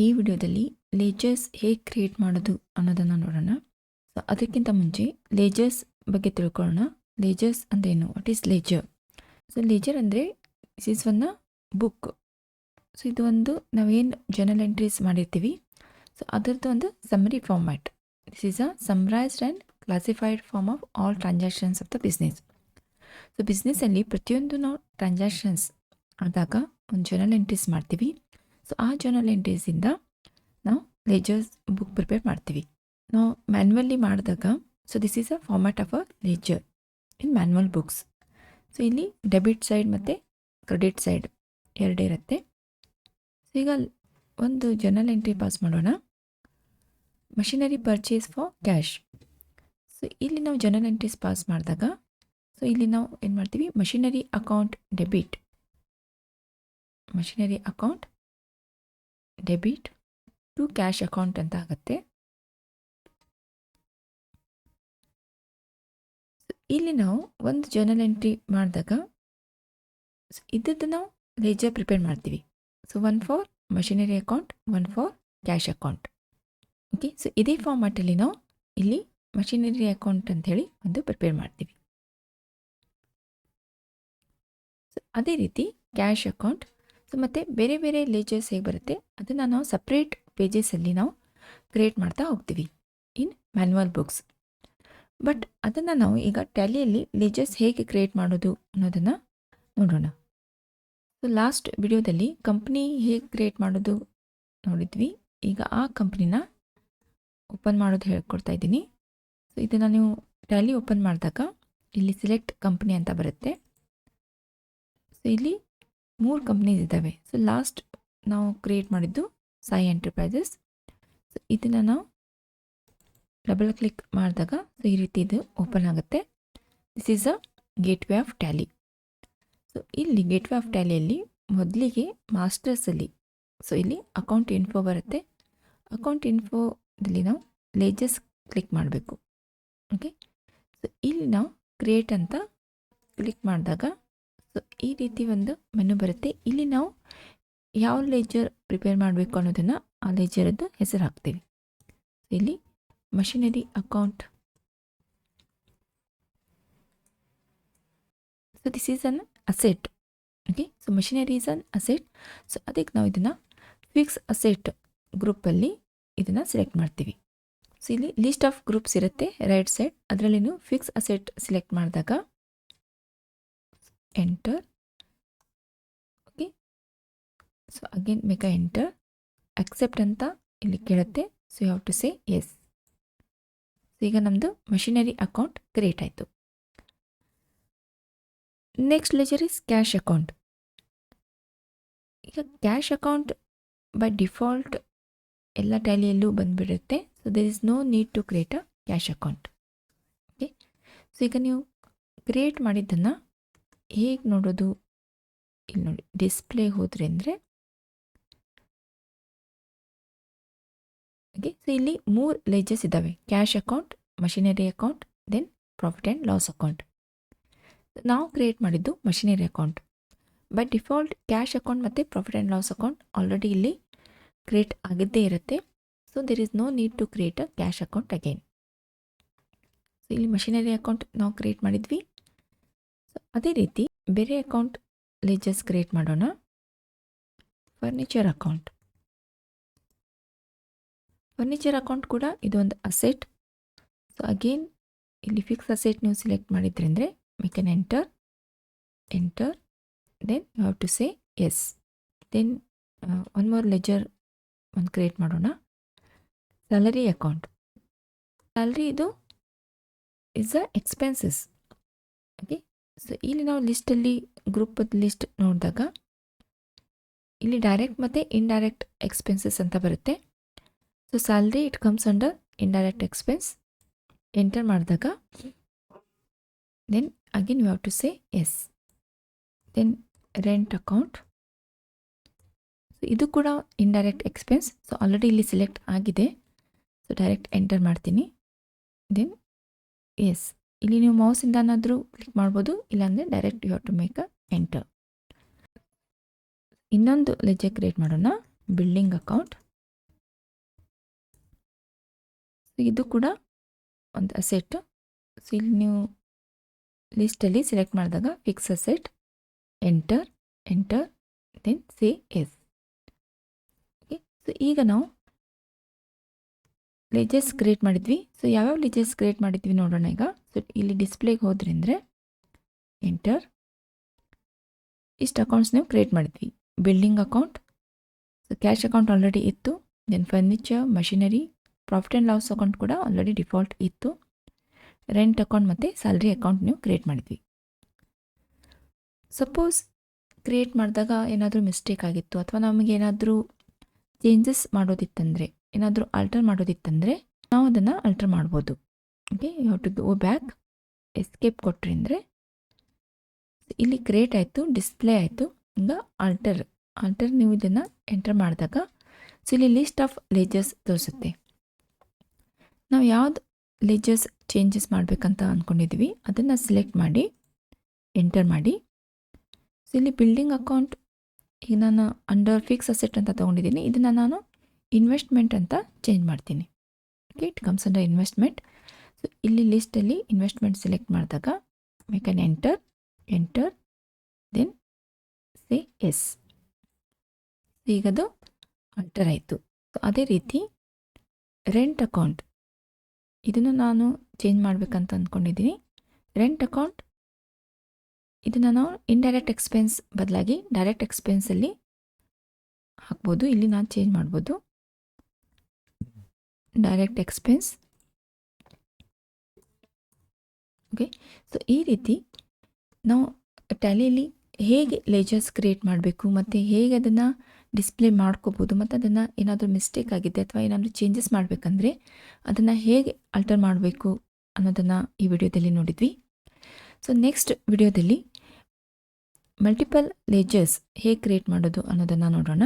ಈ ವಿಡಿಯೋದಲ್ಲಿ ಲೇಜರ್ಸ್ ಹೇಗೆ ಕ್ರಿಯೇಟ್ ಮಾಡೋದು ಅನ್ನೋದನ್ನು ನೋಡೋಣ. ಸೊ ಅದಕ್ಕಿಂತ ಮುಂಚೆ ಲೇಜರ್ಸ್ ಬಗ್ಗೆ ತಿಳ್ಕೊಳ್ಳೋಣ. ಲೇಜರ್ಸ್ ಅಂದ್ರೇನು, what is ledger? So ledger ಅಂದರೆ this is one book. So ಇದು ಒಂದು ನಾವೇನು ಜರ್ನಲ್ ಎಂಟ್ರೀಸ್ ಮಾಡಿರ್ತೀವಿ, ಸೊ ಅದರದ್ದು ಒಂದು summary format. This is a summarised and classified form of all transactions of the business. So ಬಿಸ್ನೆಸ್ಸಲ್ಲಿ ಪ್ರತಿಯೊಂದು ನಾವು ಟ್ರಾನ್ಸಾಕ್ಷನ್ಸ್ ಆದಾಗ ಒಂದು ಜರ್ನಲ್ ಎಂಟ್ರೀಸ್ ಮಾಡ್ತೀವಿ. ಸೊ ಆ ಜರ್ನಲ್ ಎಂಟ್ರೀಸಿಂದ ನಾವು ಲೇಜರ್ಸ್ ಬುಕ್ ಪ್ರಿಪೇರ್ ಮಾಡ್ತೀವಿ. ನಾವು ಮ್ಯಾನ್ಯುವಲ್ಲಿ ಮಾಡಿದಾಗ, so this is a format of a ledger in manual books. So ಇಲ್ಲಿ ಡೆಬಿಟ್ ಸೈಡ್ ಮತ್ತು ಕ್ರೆಡಿಟ್ ಸೈಡ್ ಎರಡೇ ಇರುತ್ತೆ. ಸೊ ಈಗ ಒಂದು ಜರ್ನಲ್ ಎಂಟ್ರಿ ಪಾಸ್ ಮಾಡೋಣ. Machinery purchase for cash. So ಇಲ್ಲಿ ನಾವು ಜರ್ನಲ್ ಎಂಟ್ರೀಸ್ ಪಾಸ್ ಮಾಡಿದಾಗ, ಸೊ ಇಲ್ಲಿ ನಾವು ಏನು ಮಾಡ್ತೀವಿ, machinery account debit, machinery account debit to cash account ಅಂತ ಆಗುತ್ತೆ. ಇಲ್ಲಿ ನಾವು ಒಂದು ಜರ್ನಲ್ ಎಂಟ್ರಿ ಮಾಡಿದಾಗ ಇದ್ದದ್ದು ನಾವು ಲೇಜರ್ ಪ್ರಿಪೇರ್ ಮಾಡ್ತೀವಿ. So one for machinery account, one for cash account. Okay, so ಇದೇ ಫಾರ್ಮ್ಯಾಟಲ್ಲಿ ನಾವು ಇಲ್ಲಿ ಮಷಿನರಿ ಅಕೌಂಟ್ ಅಂಥೇಳಿ ಒಂದು ಪ್ರಿಪೇರ್ ಮಾಡ್ತೀವಿ. ಸೊ ಅದೇ ರೀತಿ ಕ್ಯಾಶ್ ಅಕೌಂಟ್. ಸೊ ಮತ್ತು ಬೇರೆ ಬೇರೆ ಲೇಜರ್ಸ್ ಹೇಗೆ ಬರುತ್ತೆ ಅದನ್ನು ನಾವು ಸಪ್ರೇಟ್ ಪೇಜಸಲ್ಲಿ ನಾವು ಕ್ರಿಯೇಟ್ ಮಾಡ್ತಾ ಹೋಗ್ತೀವಿ ಇನ್ ಮ್ಯಾನ್ಯುವಲ್ ಬುಕ್ಸ್. ಬಟ್ ಅದನ್ನು ನಾವು ಈಗ ಟ್ಯಾಲಿಯಲ್ಲಿ ಲೇಜರ್ಸ್ ಹೇಗೆ ಕ್ರಿಯೇಟ್ ಮಾಡೋದು ಅನ್ನೋದನ್ನು ನೋಡೋಣ. ಸೊ ಲಾಸ್ಟ್ ವಿಡಿಯೋದಲ್ಲಿ ಕಂಪ್ನಿ ಹೇಗೆ ಕ್ರಿಯೇಟ್ ಮಾಡೋದು ನೋಡಿದ್ವಿ. ಈಗ ಆ ಕಂಪ್ನಿನ ಓಪನ್ ಮಾಡೋದು ಹೇಳ್ಕೊಡ್ತಾ ಇದ್ದೀನಿ. ಸೊ ಇದನ್ನು ನೀವು ಟ್ಯಾಲಿ ಓಪನ್ ಮಾಡಿದಾಗ ಇಲ್ಲಿ ಸಿಲೆಕ್ಟ್ ಕಂಪ್ನಿ ಅಂತ ಬರುತ್ತೆ. ಸೊ ಇಲ್ಲಿ 3 ಕಂಪ್ನೀಸ್ ಇದ್ದಾವೆ. ಸೊ ಲಾಸ್ಟ್ ನಾವು ಕ್ರಿಯೇಟ್ ಮಾಡಿದ್ದು ಸಾಯಿ ಎಂಟರ್ಪ್ರೈಸಸ್. ಸೊ ಇದನ್ನು ನಾವು ಡಬಲ್ ಕ್ಲಿಕ್ ಮಾಡಿದಾಗ ಸೊ ಈ ರೀತಿ ಇದು ಓಪನ್ ಆಗುತ್ತೆ. This is a gateway of Tally. So ಇಲ್ಲಿ ಗೇಟ್ವೇ ಆಫ್ ಟ್ಯಾಲಿಯಲ್ಲಿ ಮೊದಲಿಗೆ ಮಾಸ್ಟರ್ಸಲ್ಲಿ, ಸೊ ಇಲ್ಲಿ ಅಕೌಂಟ್ ಇನ್ಫೋ ಬರುತ್ತೆ. ಅಕೌಂಟ್ ಇನ್ಫೋದಲ್ಲಿ ನಾವು ಲೇಜರ್ಸ್ ಕ್ಲಿಕ್ ಮಾಡಬೇಕು. ಓಕೆ, ಸೊ ಇಲ್ಲಿ ನಾವು ಕ್ರಿಯೇಟ್ ಅಂತ ಕ್ಲಿಕ್ ಮಾಡಿದಾಗ ಸೊ ಈ ರೀತಿ ಒಂದು ಮೆನು ಬರುತ್ತೆ. ಇಲ್ಲಿ ನಾವು ಯಾವ ಲೇಜರ್ ಪ್ರಿಪೇರ್ ಮಾಡಬೇಕು ಅನ್ನೋದನ್ನು ಆ ಲೇಜರದ್ದು ಹೆಸರು ಹಾಕ್ತೀವಿ. ಇಲ್ಲಿ machinery account. So this is an asset. Okay, so machinery is an asset. So ಅದಕ್ಕೆ ನಾವು ಇದನ್ನು ಫಿಕ್ಸ್ ಅಸೆಟ್ ಗ್ರೂಪಲ್ಲಿ ಇದನ್ನು ಸೆಲೆಕ್ಟ್ ಮಾಡ್ತೀವಿ. ಸೊ ಇಲ್ಲಿ ಲಿಸ್ಟ್ ಆಫ್ ಗ್ರೂಪ್ಸ್ ಇರುತ್ತೆ ರೈಟ್ ಸೈಡ್, ಅದರಲ್ಲಿ ನೀವು ಫಿಕ್ಸ್ ಅಸೆಟ್ ಸೆಲೆಕ್ಟ್ ಮಾಡಿದಾಗ enter. Okay, so again make a enter. Accept ಅಂತ ಇಲ್ಲಿ ಕೇಳುತ್ತೆ. So you have to say yes. So ಈಗ ನಮ್ಮದು ಮಷಿನರಿ ಅಕೌಂಟ್ ಕ್ರಿಯೇಟ್ ಆಯಿತು. Next ledger is cash account. ಈಗ ಕ್ಯಾಶ್ ಅಕೌಂಟ್ ಬೈ ಡಿಫಾಲ್ಟ್ ಎಲ್ಲ ಟ್ಯಾಲಿಯಲ್ಲೂ ಬಂದುಬಿಡುತ್ತೆ. So there is no need to create a cash account. Okay, so ಈಗ ನೀವು create ಮಾಡಿದ್ದನ್ನು ಹೇಗೆ ನೋಡೋದು, ಇಲ್ಲಿ ನೋಡಿ ಡಿಸ್ಪ್ಲೇ ಹೋದರೆ ಅಂದರೆ, ಓಕೆ, ಸೊ ಇಲ್ಲಿ 3 ಲೇಜರ್ಸ್ ಇದ್ದಾವೆ. Cash account, machinery account, then profit and loss account. ನಾವು ಕ್ರಿಯೇಟ್ ಮಾಡಿದ್ದು machinery account. By default cash account ಮತ್ತು profit and loss account already ಇಲ್ಲಿ ಕ್ರಿಯೇಟ್ ಆಗಿದ್ದೇ ಇರುತ್ತೆ. So there is no need to create a cash account again. So ಇಲ್ಲಿ machinery account ನಾವು create ಮಾಡಿದ್ವಿ. So ಅದೇ ರೀತಿ ಬೇರೆ ಅಕೌಂಟ್ ಲೇಜರ್ಸ್ ಕ್ರಿಯೇಟ್ ಮಾಡೋಣ. Furniture account. ಫರ್ನಿಚರ್ ಅಕೌಂಟ್ ಕೂಡ ಇದೊಂದು ಅಸೆಟ್. ಸೊ ಅಗೇನ್ ಇಲ್ಲಿ ಫಿಕ್ಸ್ ಅಸೆಟ್ ನೀವು ಸೆಲೆಕ್ಟ್ ಮಾಡಿದ್ರೆಂದರೆ make an enter. Then you have to say yes. Then one more ledger ಒಂದು ಕ್ರಿಯೇಟ್ ಮಾಡೋಣ. Salary account. ಸ್ಯಾಲರಿ ಇದು is a expenses. Okay, so ಇಲ್ಲಿ ನಾವು ಲಿಸ್ಟಲ್ಲಿ ಗ್ರೂಪದ ಲಿಸ್ಟ್ ನೋಡಿದಾಗ ಇಲ್ಲಿ ಡೈರೆಕ್ಟ್ ಮತ್ತು ಇಂಡೈರೆಕ್ಟ್ ಎಕ್ಸ್ಪೆನ್ಸಸ್ ಅಂತ ಬರುತ್ತೆ. So salary it comes under indirect expense. Enter ಮಾಡಿದಾಗ then again you have to say yes. Then rent account. So ಇದು ಕೂಡ ಇಂಡೈರೆಕ್ಟ್ ಎಕ್ಸ್ಪೆನ್ಸ್. ಸೊ ಆಲ್ರೆಡಿ ಇಲ್ಲಿ ಸೆಲೆಕ್ಟ್ ಆಗಿದೆ. ಸೊ ಡೈರೆಕ್ಟ್ ಎಂಟರ್ ಮಾಡ್ತೀನಿ. Then yes. ಇಲ್ಲಿ ನೀವು ಮೌಸಿಂದನಾದರೂ ಕ್ಲಿಕ್ ಮಾಡ್ಬೋದು, ಇಲ್ಲಾಂದರೆ direct you have to make a enter. ಇನ್ನೊಂದು ಲೆಜರ್ ಕ್ರಿಯೇಟ್ ಮಾಡೋಣ. Building account. ಸೊ ಇದು ಕೂಡ ಒಂದು ಅಸೆಟ್. ಸೊ ಇಲ್ಲಿ ನೀವು ಲಿಸ್ಟಲ್ಲಿ ಸೆಲೆಕ್ಟ್ ಮಾಡಿದಾಗ fix asset, enter, then say yes. Okay, so ಈಗ ನಾವು ಲೆಜರ್ಸ್ ಕ್ರಿಯೇಟ್ ಮಾಡಿದ್ವಿ. ಸೊ ಯಾವ್ಯಾವ ಲೆಜರ್ಸ್ ಕ್ರಿಯೇಟ್ ಮಾಡಿದ್ವಿ ನೋಡೋಣ ಈಗ. ಸೊ ಇಲ್ಲಿ ಡಿಸ್ಪ್ಲೇಗೆ ಹೋದ್ರಿ ಅಂದರೆ ಎಂಟರ್, ಇಷ್ಟು ಅಕೌಂಟ್ಸ್ ನೀವು ಕ್ರಿಯೇಟ್ ಮಾಡಿದ್ವಿ. Building account, so cash account already ಇತ್ತು. Then furniture, machinery, profit and loss account ಕೂಡ ಆಲ್ರೆಡಿ ಡಿಫಾಲ್ಟ್ ಇತ್ತು. ರೆಂಟ್ ಅಕೌಂಟ್ ಮತ್ತು ಸ್ಯಾಲ್ರಿ ಅಕೌಂಟ್ ನೀವು ಕ್ರಿಯೇಟ್ ಮಾಡಿದ್ವಿ. ಸಪೋಸ್ ಕ್ರಿಯೇಟ್ ಮಾಡಿದಾಗ ಏನಾದರೂ ಮಿಸ್ಟೇಕ್ ಆಗಿತ್ತು ಅಥವಾ ನಮಗೆ ಏನಾದರೂ ಚೇಂಜಸ್ ಮಾಡೋದಿತ್ತಂದರೆ, ಏನಾದರೂ ಆಲ್ಟರ್ ಮಾಡೋದಿತ್ತಂದರೆ ನಾವು ಅದನ್ನು ಆಲ್ಟರ್ ಮಾಡ್ಬೋದು. Okay, you have to go back, escape ಕೊಟ್ರಿ ಅಂದರೆ ಇಲ್ಲಿ ಕ್ರಿಯೇಟ್ ಆಯಿತು, ಡಿಸ್ಪ್ಲೇ ಆಯಿತು. ಈಗ ಆಲ್ಟರ್ ನೀವು ಇದನ್ನು ಎಂಟರ್ ಮಾಡಿದಾಗ ಸೊ ಇಲ್ಲಿ ಲಿಸ್ಟ್ ಆಫ್ ಲೆಜರ್ಸ್ ತೋರಿಸುತ್ತೆ. ನಾವು ಯಾವ್ದು ಲೆಜರ್ಸ್ ಚೇಂಜಸ್ ಮಾಡಬೇಕಂತ ಅಂದ್ಕೊಂಡಿದ್ವಿ ಅದನ್ನು ಸೆಲೆಕ್ಟ್ ಮಾಡಿ ಎಂಟರ್ ಮಾಡಿ. ಸೊ ಇಲ್ಲಿ ಬಿಲ್ಡಿಂಗ್ ಅಕೌಂಟ್ ಈಗ ನಾನು ಅಂಡರ್ ಫಿಕ್ಸ್ ಅಸೆಟ್ ಅಂತ ತೊಗೊಂಡಿದ್ದೀನಿ. ಇದನ್ನು ನಾನು ಇನ್ವೆಸ್ಟ್ಮೆಂಟ್ ಅಂತ ಚೇಂಜ್ ಮಾಡ್ತೀನಿ. Okay, it comes under investment. So ಇಲ್ಲಿ ಲಿಸ್ಟಲ್ಲಿ ಇನ್ವೆಸ್ಟ್ಮೆಂಟ್ ಸೆಲೆಕ್ಟ್ ಮಾಡಿದಾಗ we can enter then say yes. ಈಗದು ಆಲ್ಟರ್ ಆಯಿತು. ಸೊ ಅದೇ ರೀತಿ ರೆಂಟ್ ಅಕೌಂಟ್, ಇದನ್ನು ನಾನು ಚೇಂಜ್ ಮಾಡಬೇಕಂತ ಅಂದ್ಕೊಂಡಿದ್ದೀನಿ. ರೆಂಟ್ ಅಕೌಂಟ್ ಇದನ್ನು ನಾವು ಇಂಡೈರೆಕ್ಟ್ ಎಕ್ಸ್ಪೆನ್ಸ್ ಬದಲಾಗಿ ಡೈರೆಕ್ಟ್ ಎಕ್ಸ್ಪೆನ್ಸಲ್ಲಿ ಹಾಕ್ಬೋದು. ಇಲ್ಲಿ ನಾನು ಚೇಂಜ್ ಮಾಡ್ಬೋದು, ಡೈರೆಕ್ಟ್ ಎಕ್ಸ್ಪೆನ್ಸ್. ಓಕೆ, ಸೊ ಈ ರೀತಿ ನಾವು ಟ್ಯಾಲಿಯಲ್ಲಿ ಹೇಗೆ ಲೆಜರ್ಸ್ ಕ್ರಿಯೇಟ್ ಮಾಡಬೇಕು ಮತ್ತು ಹೇಗೆ ಅದನ್ನು ಡಿಸ್ಪ್ಲೇ ಮಾಡ್ಕೋಬೋದು ಮತ್ತು ಅದನ್ನು ಏನಾದರೂ ಮಿಸ್ಟೇಕ್ ಆಗಿದೆ ಅಥವಾ ಏನಾದರೂ ಚೇಂಜಸ್ ಮಾಡಬೇಕಂದ್ರೆ ಅದನ್ನು ಹೇಗೆ ಆಲ್ಟರ್ ಮಾಡಬೇಕು ಅನ್ನೋದನ್ನು ಈ ವಿಡಿಯೋದಲ್ಲಿ ನೋಡಿದ್ವಿ. ಸೊ ನೆಕ್ಸ್ಟ್ ವಿಡಿಯೋದಲ್ಲಿ ಮಲ್ಟಿಪಲ್ ಲೆಜರ್ಸ್ ಹೇಗೆ ಕ್ರಿಯೇಟ್ ಮಾಡೋದು ಅನ್ನೋದನ್ನು ನೋಡೋಣ.